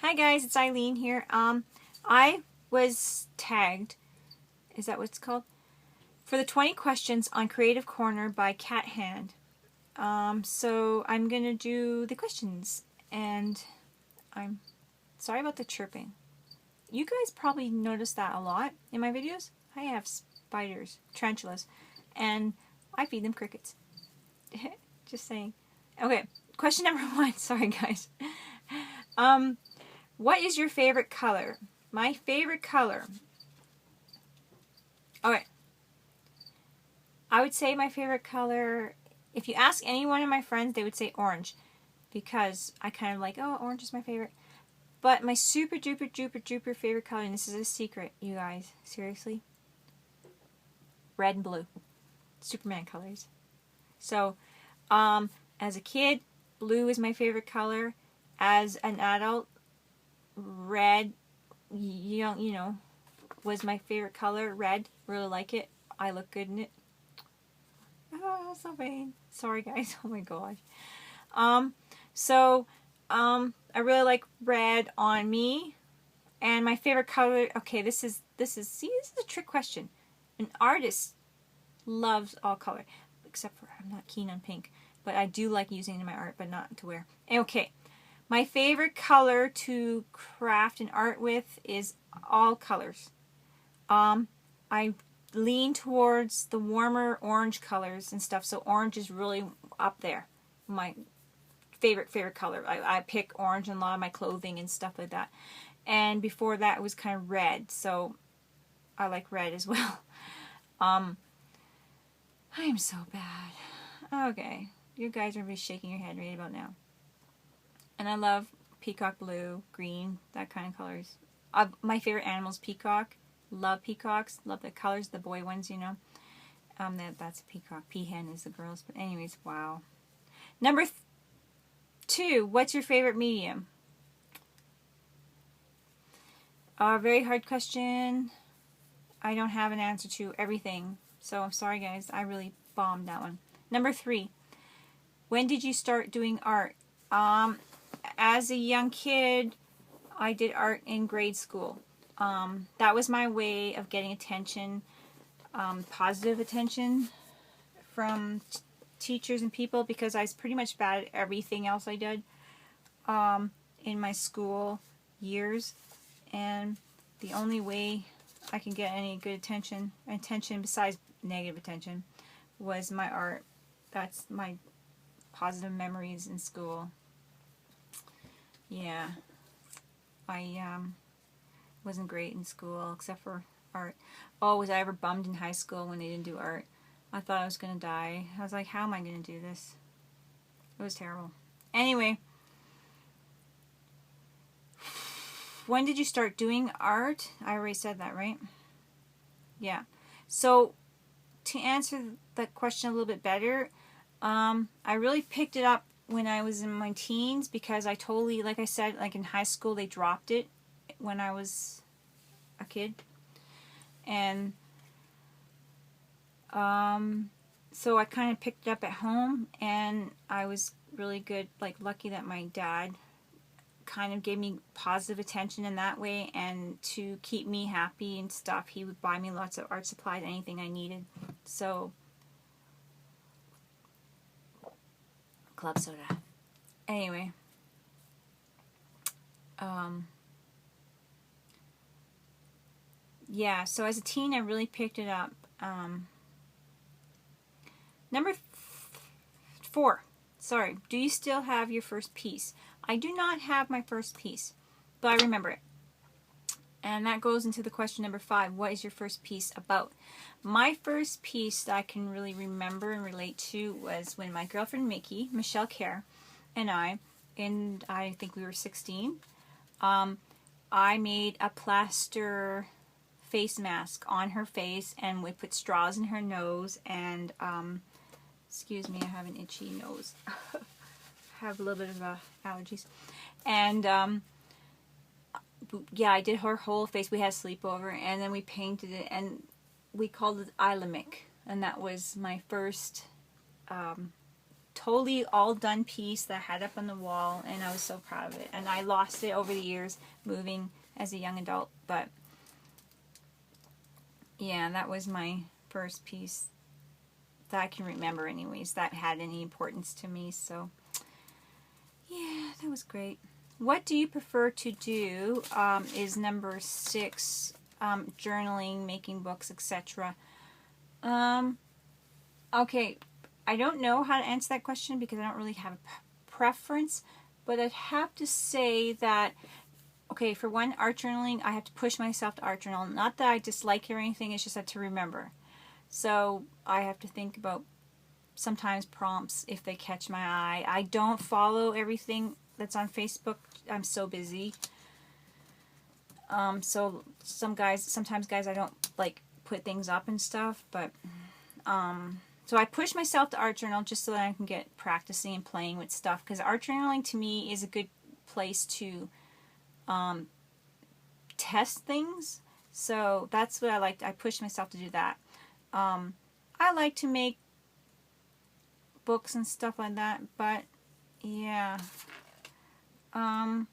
Hi guys, it's Eileen here. I was tagged, is that what it's called? For the 20 questions on Creative Corner by Cat Hand. So I'm gonna do the questions, and I'm sorry about the chirping. You guys probably notice that a lot in my videos. I have spiders, tarantulas, and I feed them crickets. Just saying. Okay, question number 1. Sorry guys. What is your favorite color? My favorite color. Okay. I would say my favorite color, if you ask any one of my friends, they would say orange. Because I kind of like, oh, orange is my favorite. But my super duper duper duper favorite color, and this is a secret, you guys, seriously. Red and blue. Superman colors. So, as a kid, blue is my favorite color. As an adult, red, you know, was my favorite color. Red, really like it. I look good in it. Oh, so vain. Sorry, guys. Oh my gosh. I really like red on me. And my favorite color. Okay, this is a trick question. An artist loves all color, except for I'm not keen on pink, but I do like using it in my art, but not to wear. Okay. My favorite color to craft an art with is all colors. I lean towards the warmer orange colors and stuff, so orange is really up there. My favorite color. I pick orange in a lot of my clothing and stuff like that. And before that it was kind of red, so I like red as well. I am so bad. Okay, you guys are going to be shaking your head right about now. And I love peacock blue, green, that kind of colors. My favorite animal is peacock. Love peacocks. Love the colors, the boy ones, you know. That's a peacock. Peahen is the girls. But anyways, wow. Number 2, what's your favorite medium? Very hard question. I don't have an answer to everything. So I'm sorry guys, I really bombed that one. Number 3, when did you start doing art? As a young kid, I did art in grade school. That was my way of getting attention, positive attention from teachers and people, because I was pretty much bad at everything else I did in my school years, and the only way I can get any good attention besides negative attention, was my art. That's my positive memories in school. Yeah, I wasn't great in school except for art. Oh, was I ever bummed in high school when they didn't do art? I thought I was going to die. I was like, how am I going to do this? It was terrible. Anyway, when did you start doing art? I already said that, right? Yeah. So, to answer that question a little bit better, I really picked it up when I was in my teens, because I totally, like I said, like in high school, they dropped it when I was a kid. And so I kind of picked it up at home, and I was really good, like lucky that my dad kind of gave me positive attention in that way, and to keep me happy and stuff, he would buy me lots of art supplies, anything I needed. So, club soda. Anyway, yeah, so as a teen I really picked it up. Number 4. Sorry, do you still have your first piece? I do not have my first piece, but I remember it. And that goes into the question number 5. What is your first piece about? My first piece that I can really remember and relate to was when my girlfriend Mickey, Michelle Kerr, and I think we were 16, I made a plaster face mask on her face, and we put straws in her nose, and excuse me, I have an itchy nose. I have a little bit of allergies. And yeah, I did her whole face. We had a sleepover, and then we painted it, and we called it Ilamic, and that was my first totally all done piece that I had up on the wall, and I was so proud of it. And I lost it over the years moving as a young adult, but yeah, that was my first piece that I can remember anyways that had any importance to me. So yeah, that was great. What do you prefer to do is number 6, journaling, making books, etc. Okay, I don't know how to answer that question because I don't really have a preference, but I'd have to say that, okay, for one, art journaling, I have to push myself to art journal. Not that I dislike it or anything, it's just that to remember. So I have to think about sometimes prompts if they catch my eye. I don't follow everything that's on Facebook. I'm so busy. So sometimes guys, I don't like put things up and stuff, but so I push myself to art journal just so that I can get practicing and playing with stuff, because art journaling to me is a good place to test things. So that's what I like. I push myself to do that. I like to make books and stuff like that, but yeah. I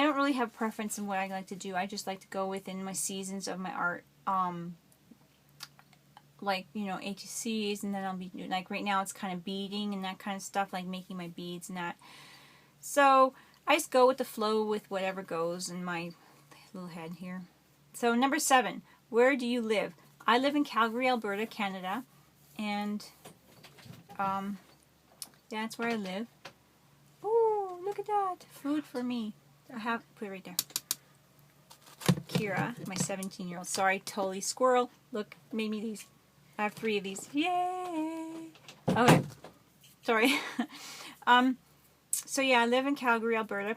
don't really have a preference in what I like to do. I just like to go within my seasons of my art. Like, you know, ATCs, and then I'll be doing, like right now it's kind of beading and that kind of stuff, like making my beads and that. So I just go with the flow with whatever goes in my little head here. So number 7, where do you live? I live in Calgary, Alberta, Canada, and yeah, that's where I live. Oh, look at that. Food for me. I have, put it right there. Kira, my 17-year-old. Sorry, totally squirrel. Look, made me these. I have 3 of these. Yay! Okay. Sorry. So yeah, I live in Calgary, Alberta.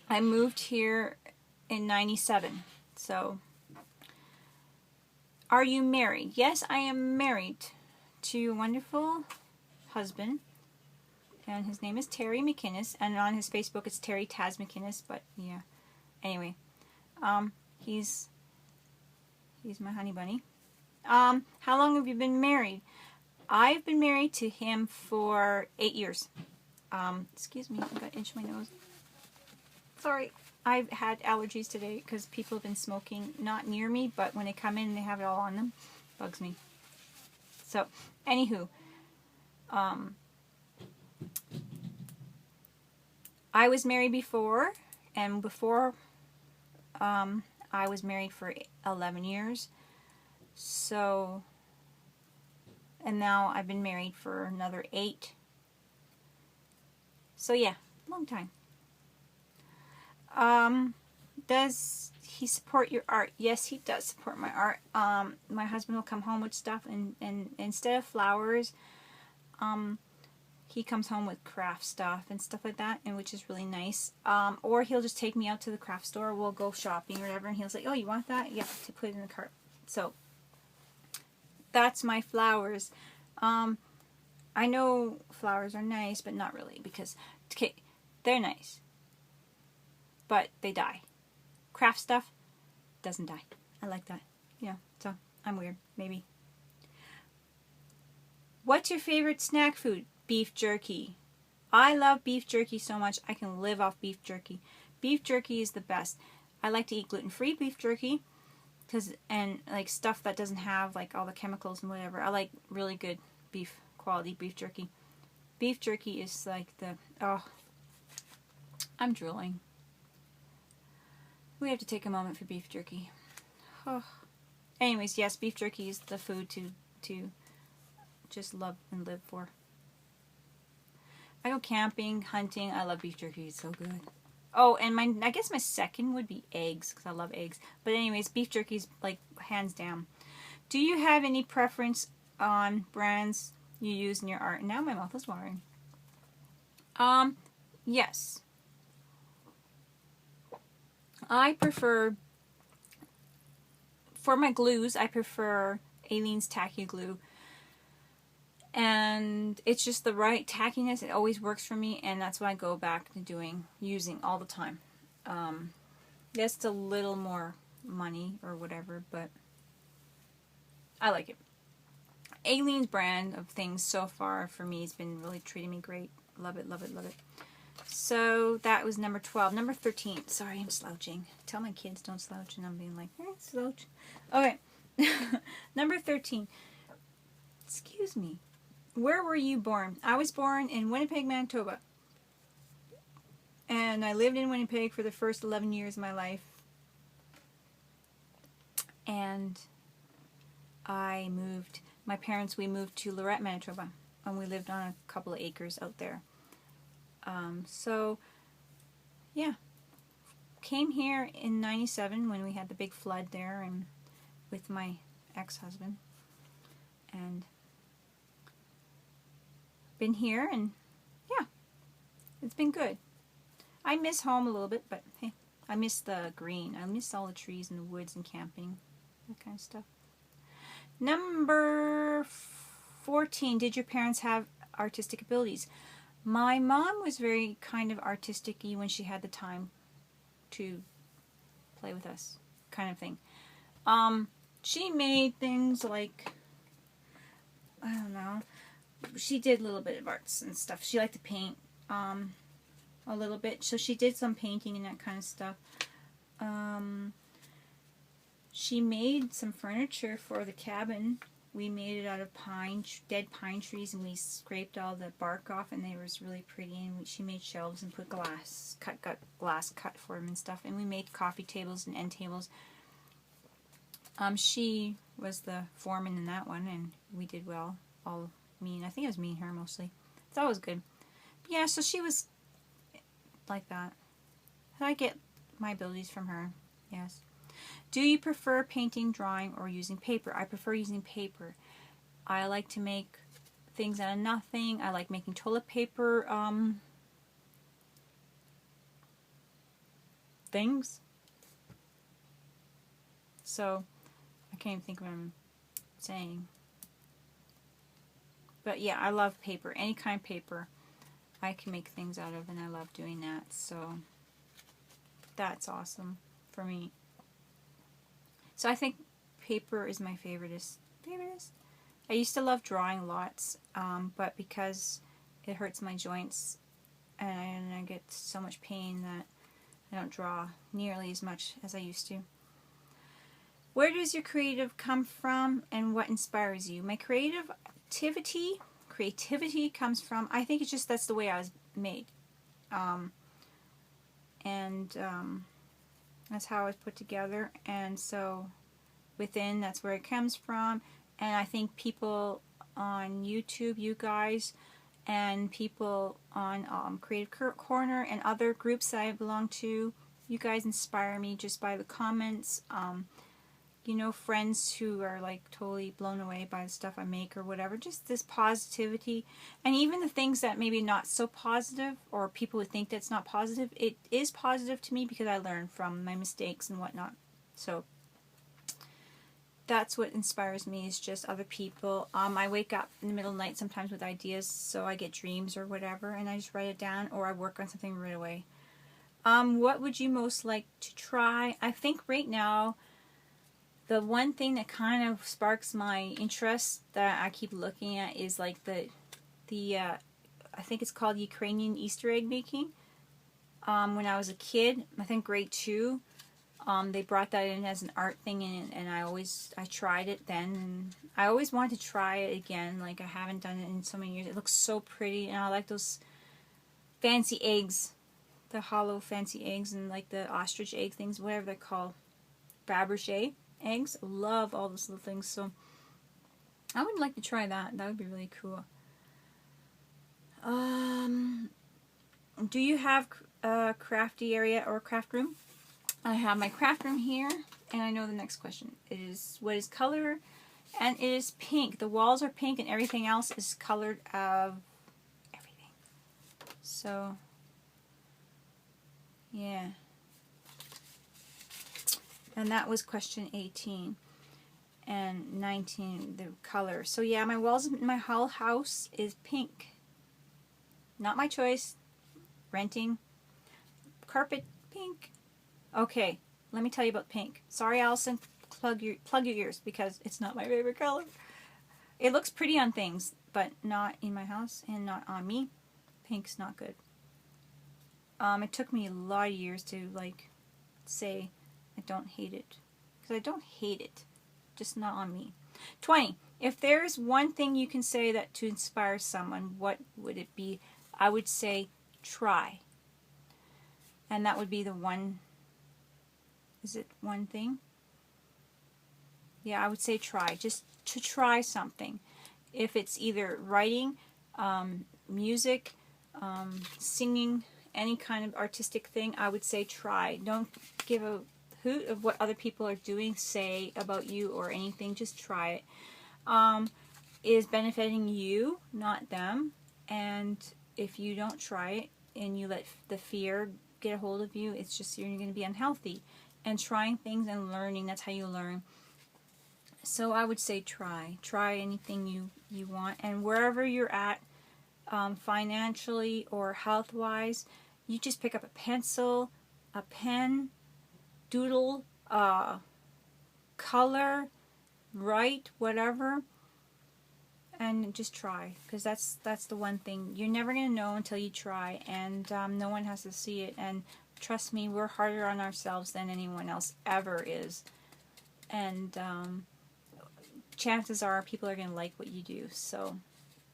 I moved here in 97. So, are you married? Yes, I am married to a wonderful husband. And his name is Terry McInnes, and on his Facebook it's Terry Taz McInnes, but yeah. Anyway, he's my honey bunny. How long have you been married? I've been married to him for 8 years. Excuse me, I got to itch my nose. Sorry, I've had allergies today because people have been smoking not near me, but when they come in they have it all on them. Bugs me. So, anywho, I was married before, and before I was married for 11 years. So, and now I've been married for another 8. So yeah, long time. Does he support your art? Yes, he does support my art. My husband will come home with stuff, and instead of flowers, he comes home with craft stuff and stuff like that, and which is really nice. Or he'll just take me out to the craft store. We'll go shopping or whatever, and he'll say, "Oh, you want that? Yeah," to put it in the cart. So that's my flowers. I know flowers are nice, but not really, because okay, they're nice, but they die. Craft stuff doesn't die. I like that. Yeah, so I'm weird, maybe. What's your favorite snack food? Beef jerky. I love beef jerky so much. I can live off beef jerky. Beef jerky is the best. I like to eat gluten-free beef jerky, and like stuff that doesn't have like all the chemicals and whatever. I like really good quality beef jerky. Beef jerky is like I'm drooling. We have to take a moment for beef jerky. Oh. Anyways, yes, beef jerky is the food to just love and live for. I go camping, hunting. I love beef jerky. It's so good. Oh, and I guess my second would be eggs, because I love eggs. But anyways, beef jerky is like hands down. Do you have any preference on brands you use in your art? Now my mouth is watering. Yes. I prefer, for my glues, I prefer Aleene's Tacky Glue. And it's just the right tackiness. It always works for me, and that's what I go back to using all the time. Just a little more money or whatever, but I like it. Aileen's brand of things so far for me has been really treating me great. Love it, love it, love it. So that was number 12. Number 13. Sorry, I'm slouching. Tell my kids don't slouch, and I'm being like, slouch. Okay. Number 13. Excuse me. Where were you born? I was born in Winnipeg, Manitoba. And I lived in Winnipeg for the first 11 years of my life. And my parents, we moved to Lorette, Manitoba. And we lived on a couple of acres out there. So, yeah. Came here in 97 when we had the big flood there and with my ex-husband. And been here, and yeah, it's been good. I miss home a little bit, but hey, I miss the green. I miss all the trees and the woods and camping, that kind of stuff. Number 14. Did your parents have artistic abilities? My mom was very kind of artistic-y when she had the time to play with us, kind of thing. She made things like, I don't know, she did a little bit of arts and stuff. She liked to paint a little bit, so she did some painting and that kind of stuff. She made some furniture for the cabin. We made it out of dead pine trees, and we scraped all the bark off, and they was really pretty. And she made shelves and put got glass cut for them and stuff. And we made coffee tables and end tables. She was the foreman in that one, and we did well. I think it was me and her mostly. It's always good. But yeah, so she was like that. I get my abilities from her. Yes. Do you prefer painting, drawing, or using paper? I prefer using paper. I like to make things out of nothing. I like making toilet paper things. So, I can't even think of what I'm saying. But yeah, I love paper. Any kind of paper I can make things out of, and I love doing that. So, that's awesome for me. So I think paper is my favoriteest. I used to love drawing lots, but because it hurts my joints and I get so much pain that I don't draw nearly as much as I used to. Where does your creative come from, and what inspires you? My creativity comes from, I think it's just that's the way I was made. That's how I was put together, and so within, that's where it comes from. And I think people on YouTube, you guys, and people on Creative Corner and other groups that I belong to, you guys inspire me just by the comments. You know, friends who are like totally blown away by the stuff I make or whatever, just this positivity. And even the things that maybe not so positive, or people would think that's not positive, it is positive to me because I learn from my mistakes and whatnot. So that's what inspires me, is just other people. I wake up in the middle of the night sometimes with ideas, so I get dreams or whatever, and I just write it down, or I work on something right away. What would you most like to try? I think right now, the one thing that kind of sparks my interest that I keep looking at is like the I think it's called Ukrainian Easter egg making. When I was a kid, I think grade 2, they brought that in as an art thing, and I tried it then, and I always wanted to try it again. Like, I haven't done it in so many years. It looks so pretty, and I like those fancy eggs, the hollow fancy eggs, and like the ostrich egg things, whatever they're called, Fabergé eggs. Love all those little things, so I would like to try that. That would be really cool. Do you have a crafty area or craft room? I have my craft room here, and I know the next question is, what is color? And it is pink. The walls are pink, and everything else is colored of everything. So, yeah. And that was question 18. And 19, the color. So yeah, my walls in my whole house is pink. Not my choice. Renting. Carpet, pink. Okay, let me tell you about pink. Sorry, Allison, plug your ears, because it's not my favorite color. It looks pretty on things, but not in my house and not on me. Pink's not good. It took me a lot of years to like say I don't hate it, because I don't hate it, just not on me. 20. If there's one thing you can say that to inspire someone, what would it be? I would say try. And that would be the one. Is it one thing? Yeah, I would say try. Just to try something. If it's either writing, music, singing, any kind of artistic thing, I would say try. Don't give a hoot of what other people are doing, say about you or anything. Just try it. It is benefiting you, not them. And if you don't try it and you let the fear get a hold of you, it's just you're going to be unhealthy. And trying things and learning, that's how you learn. So I would say try. Try anything you want. And wherever you're at, financially or health-wise, you just pick up a pencil, a pen, doodle, color, write, whatever, and just try. Because that's the one thing. You're never going to know until you try, and no one has to see it. And trust me, we're harder on ourselves than anyone else ever is. And chances are people are going to like what you do. So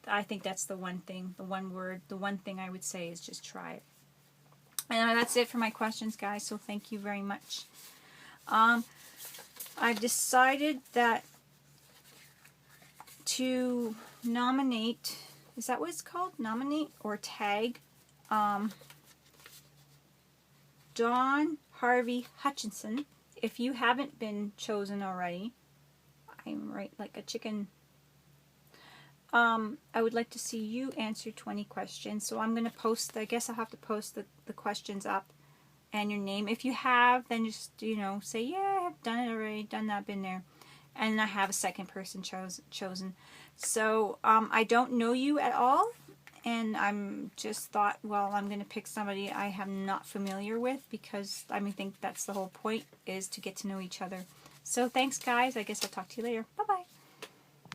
I think that's the one thing, the one word, the one thing I would say is just try it. And that's it for my questions, guys. So thank you very much. I've decided that to nominate, is that what it's called? Nominate or tag Dawn Harvey Hutchinson. If you haven't been chosen already, I'm right like a chicken. I would like to see you answer 20 questions. So I'm going to post, I guess I'll have to post the questions up and your name. If you have, then just, say, yeah, I've done it already, done that, been there. And I have a second person chosen. So I don't know you at all. And I'm just thought, well, I'm going to pick somebody I am not familiar with, because I think that's the whole point, is to get to know each other. So thanks, guys. I guess I'll talk to you later. Bye-bye.